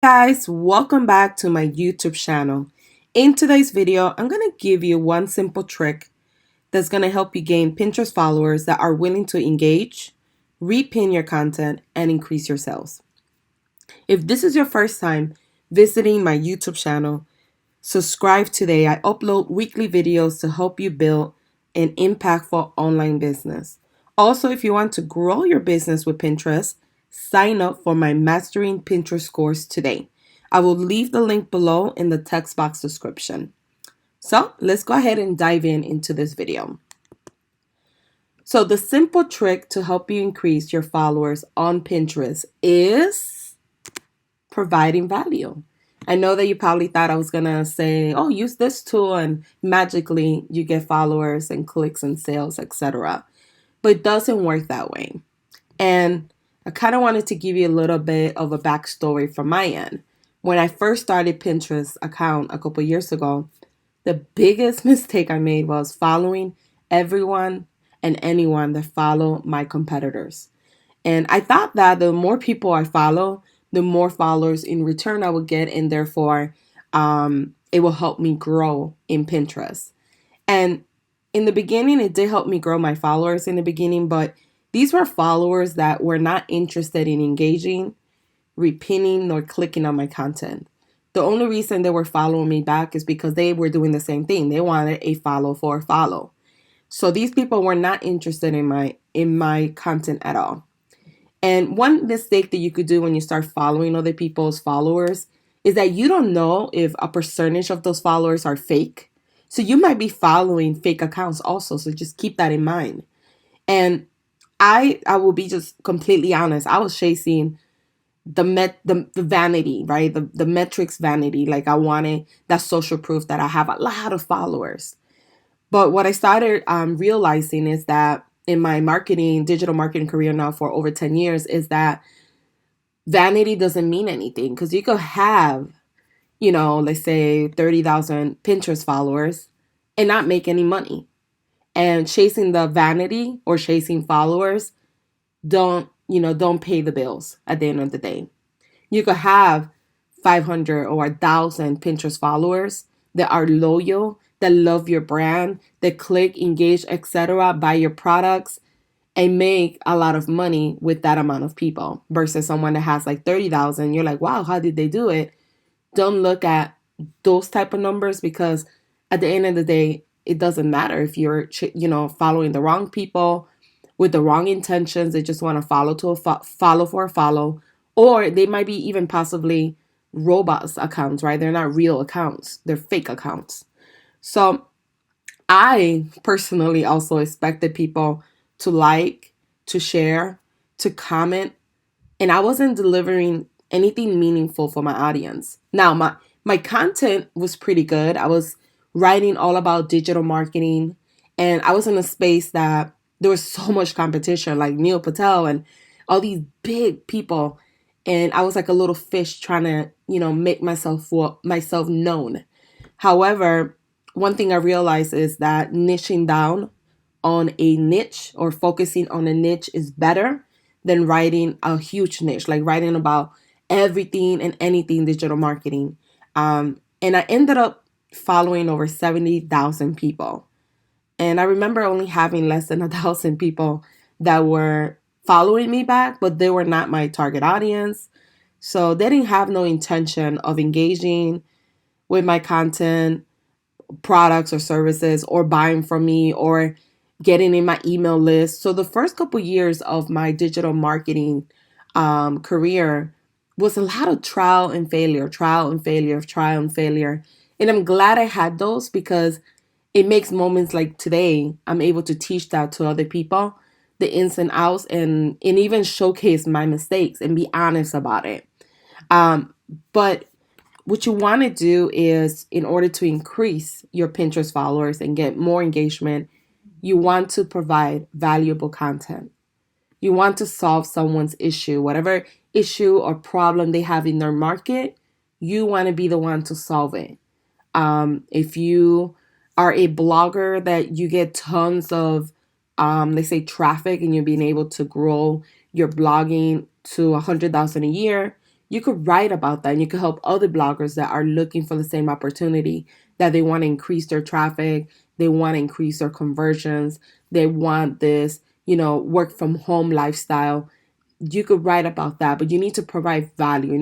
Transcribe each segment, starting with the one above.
Guys, welcome back to my YouTube channel. In today's video, I'm going to give you one simple trick that's going to help you gain Pinterest followers that are willing to engage, repin your content, and increase your sales. If this is your first time visiting my YouTube channel, subscribe today. I upload weekly videos to help you build an impactful online business. Also, if you want to grow your business with Pinterest, sign up for my Mastering Pinterest course today. I will leave the link below in the text box description. So let's go ahead and dive into this video. So the simple trick to help you increase your followers on Pinterest is providing value. I know that you probably thought I was gonna say, oh, use this tool and magically you get followers and clicks and sales, etc. But it doesn't work that way. And I kind of wanted to give you a little bit of a backstory from my end. When I first started Pinterest account a couple years ago, the biggest mistake I made was following everyone and anyone that follow my competitors. And I thought that the more people I follow, the more followers in return I would get, and therefore it will help me grow in Pinterest. And in the beginning, it did help me grow my followers in the beginning, but these were followers that were not interested in engaging, repinning, nor clicking on my content. The only reason they were following me back is because they were doing the same thing. They wanted a follow for a follow. So these people were not interested in my content at all. And one mistake that you could do when you start following other people's followers is that you don't know if a percentage of those followers are fake. So you might be following fake accounts also. So just keep that in mind. And I will be just completely honest. I was chasing the vanity, right? The metrics vanity. Like I wanted that social proof that I have a lot of followers. But what I started realizing is that in my digital marketing career now for over 10 years, is that vanity doesn't mean anything because you could have, let's say 30,000 Pinterest followers and not make any money. And chasing the vanity or chasing followers don't pay the bills at the end of the day. You could have 500 or 1,000 Pinterest followers that are loyal, that love your brand, that click, engage, etc., buy your products, and make a lot of money with that amount of people versus someone that has like 30,000. You're like, wow, how did they do it? Don't look at those type of numbers because at the end of the day, it doesn't matter if you're, following the wrong people with the wrong intentions. They just want to follow for a follow, or they might be even possibly robots accounts, right? They're not real accounts. They're fake accounts. So I personally also expected people to like, to share, to comment, and I wasn't delivering anything meaningful for my audience. Now, my content was pretty good. I was writing all about digital marketing, and I was in a space that there was so much competition, like Neil Patel and all these big people, and I was like a little fish trying to, make myself known. However, one thing I realized is that niching down on a niche or focusing on a niche is better than writing a huge niche, like writing about everything and anything digital marketing. And I ended up following over 70,000 people. And I remember only having less than 1,000 people that were following me back, but they were not my target audience. So they didn't have no intention of engaging with my content, products or services, or buying from me, or getting in my email list. So the first couple years of my digital marketing career was a lot of trial and failure, trial and failure, trial and failure. And I'm glad I had those because it makes moments like today, I'm able to teach that to other people, the ins and outs, and even showcase my mistakes and be honest about it. But what you want to do is, in order to increase your Pinterest followers and get more engagement, you want to provide valuable content. You want to solve someone's issue, whatever issue or problem they have in their market, you want to be the one to solve it. If you are a blogger that you get tons of, let's say, traffic, and you're being able to grow your blogging to 100,000 a year, you could write about that and you could help other bloggers that are looking for the same opportunity, that they want to increase their traffic, they want to increase their conversions, they want this, work from home lifestyle. You could write about that, but you need to provide value.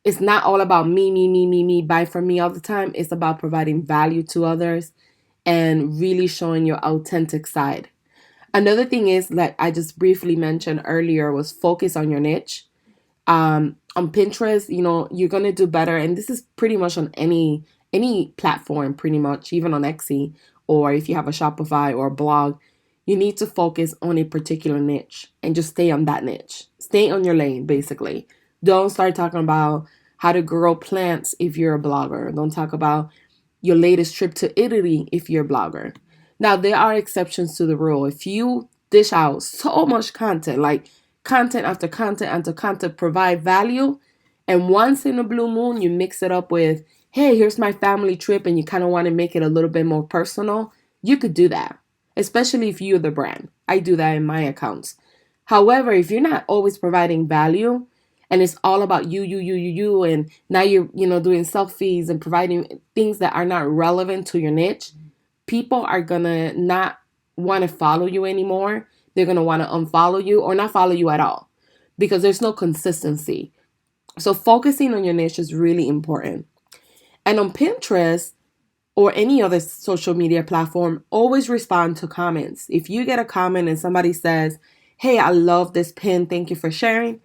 It's not all about me, me, me, me, me, buy from me all the time. It's about providing value to others and really showing your authentic side. Another thing is, like I just briefly mentioned earlier, was focus on your niche. On Pinterest, you're gonna do better, and this is pretty much on any platform, pretty much, even on Etsy, or if you have a Shopify or a blog. You need to focus on a particular niche and just stay on that niche. Stay on your lane, basically. Don't start talking about how to grow plants if you're a blogger. Don't talk about your latest trip to Italy if you're a blogger. Now, there are exceptions to the rule. If you dish out so much content, like content after content after content, provide value, and once in a blue moon, you mix it up with, hey, here's my family trip, and you kind of want to make it a little bit more personal, you could do that, especially if you're the brand. I do that in my accounts. However, if you're not always providing value, and it's all about you, and now you're, doing selfies and providing things that are not relevant to your niche, people are gonna not want to follow you anymore. They're gonna want to unfollow you or not follow you at all because there's no consistency. So focusing on your niche is really important. And on Pinterest or any other social media platform, always respond to comments. If you get a comment and somebody says, hey, I love this pin, thank you for sharing,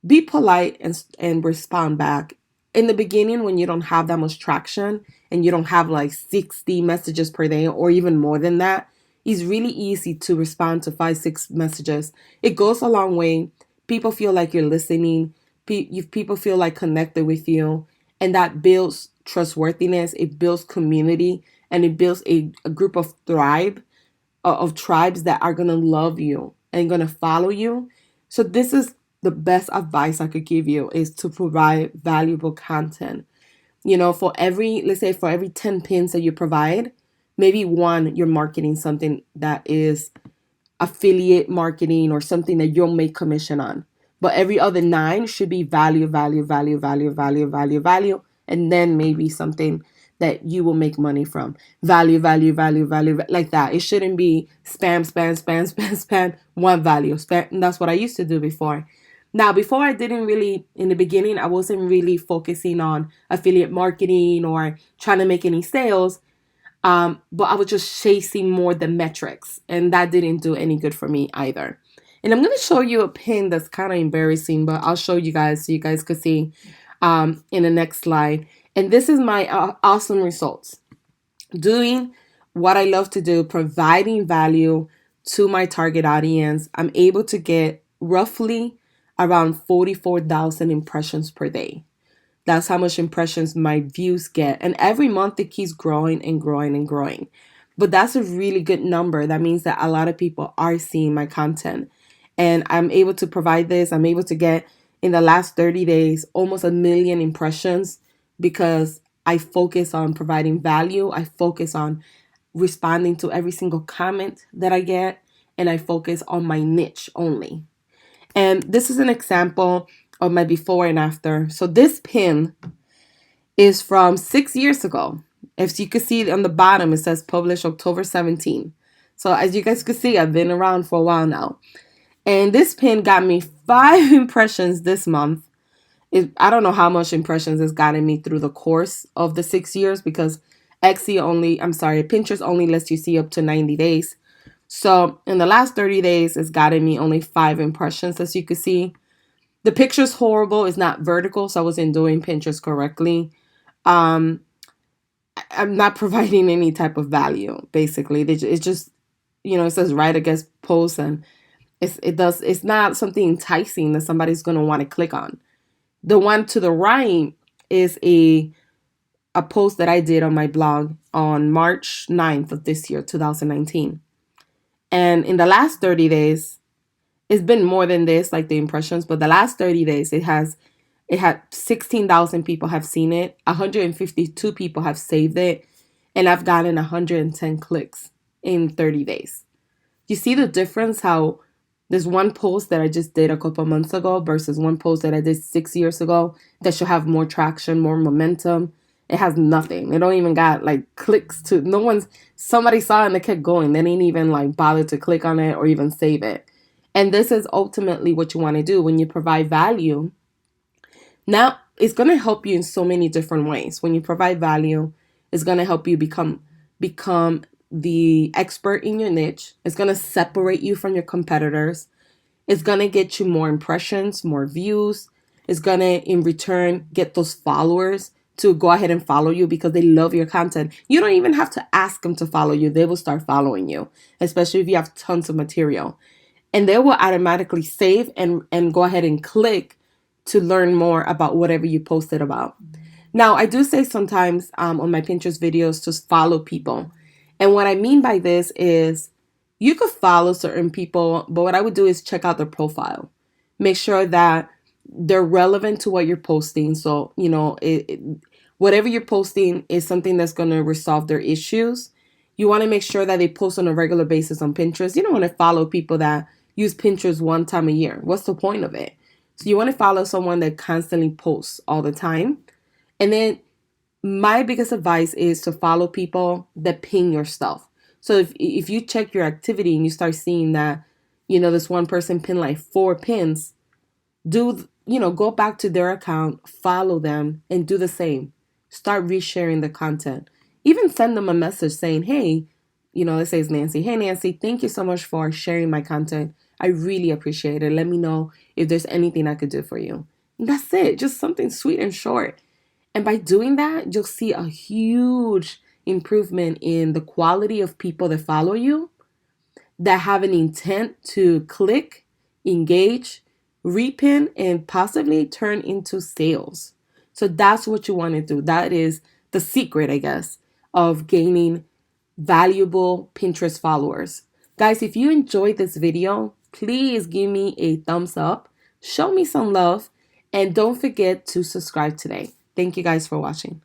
be polite and respond back. In the beginning, when you don't have that much traction and you don't have like 60 messages per day or even more than that, it's really easy to respond to 5, 6 messages. It goes a long way. People feel like you're listening. People feel like connected with you, and that builds trustworthiness. It builds community, and it builds a group of tribes that are gonna love you and gonna follow you. So this is the best advice I could give you, is to provide valuable content. Let's say for every 10 pins that you provide, maybe one you're marketing something that is affiliate marketing or something that you'll make commission on. But every other 9 should be value, value, value, value, value, value, value, and then maybe something that you will make money from. Value, value, value, value, like that. It shouldn't be spam, spam, spam, spam, spam, one value. Spam. And that's what I used to do before. Now, before I didn't really, in the beginning, I wasn't really focusing on affiliate marketing or trying to make any sales. But I was just chasing more the metrics, and that didn't do any good for me either. And I'm going to show you a pin that's kind of embarrassing, but I'll show you guys so you guys could see in the next slide. And this is my awesome results. Doing what I love to do, providing value to my target audience. I'm able to get roughly around 44,000 impressions per day. That's how much impressions my views get. And every month it keeps growing and growing and growing. But that's a really good number. That means that a lot of people are seeing my content. And I'm able to provide this. I'm able to get, in the last 30 days, almost 1 million impressions because I focus on providing value. I focus on responding to every single comment that I get. And I focus on my niche only. And this is an example of my before and after. So this pin is from 6 years ago. If you can see on the bottom, it says published October 17. So as you guys can see, I've been around for a while now. And this pin got me 5 impressions this month. I don't know how much impressions it's gotten me through the course of the 6 years because Pinterest only lets you see up to 90 days. So in the last 30 days, it's gotten me only 5 impressions, as you can see. The picture's horrible. It's not vertical, so I wasn't doing Pinterest correctly. I'm not providing any type of value, basically. It's just, it says right against post, and it's not something enticing that somebody's going to want to click on. The one to the right is a post that I did on my blog on March 9th of this year, 2019. And in the last 30 days, it's been more than this, like the impressions, but the last 30 days, it had 16,000 people have seen it, 152 people have saved it, and I've gotten 110 clicks in 30 days. You see the difference, how There's one post that I just did a couple months ago versus one post that I did 6 years ago that should have more traction, more momentum. It has nothing. It don't even got like clicks to, no one's, somebody saw it and they kept going. They didn't even like bother to click on it or even save it. And this is ultimately what you want to do when you provide value. Now, it's going to help you in so many different ways. When you provide value, it's going to help you become the expert in your niche. It's going to separate you from your competitors. It's going to get you more impressions, more views. It's going to, in return, get those followers to go ahead and follow you because they love your content. You don't even have to ask them to follow you. They will start following you, especially if you have tons of material. And they will automatically save and go ahead and click to learn more about whatever you posted about. Now, I do say sometimes on my Pinterest videos to follow people. And what I mean by this is you could follow certain people, but what I would do is check out their profile. Make sure that they're relevant to what you're posting. So, whatever you're posting is something that's going to resolve their issues. You want to make sure that they post on a regular basis on Pinterest. You don't want to follow people that use Pinterest one time a year. What's the point of it? So you want to follow someone that constantly posts all the time. And then my biggest advice is to follow people that ping your stuff. So if you check your activity and you start seeing that, this one person pinned like 4 pins, go back to their account, follow them, and do the same. Start resharing the content. Even send them a message saying, hey, let's say it's Nancy. Hey, Nancy, thank you so much for sharing my content. I really appreciate it. Let me know if there's anything I could do for you. And that's it. Just something sweet and short. And by doing that, you'll see a huge improvement in the quality of people that follow you, that have an intent to click, engage, repin, and possibly turn into sales. So that's what you want to do. That is the secret, I guess, of gaining valuable Pinterest followers. Guys, if you enjoyed this video, please give me a thumbs up, show me some love, and don't forget to subscribe today. Thank you guys for watching.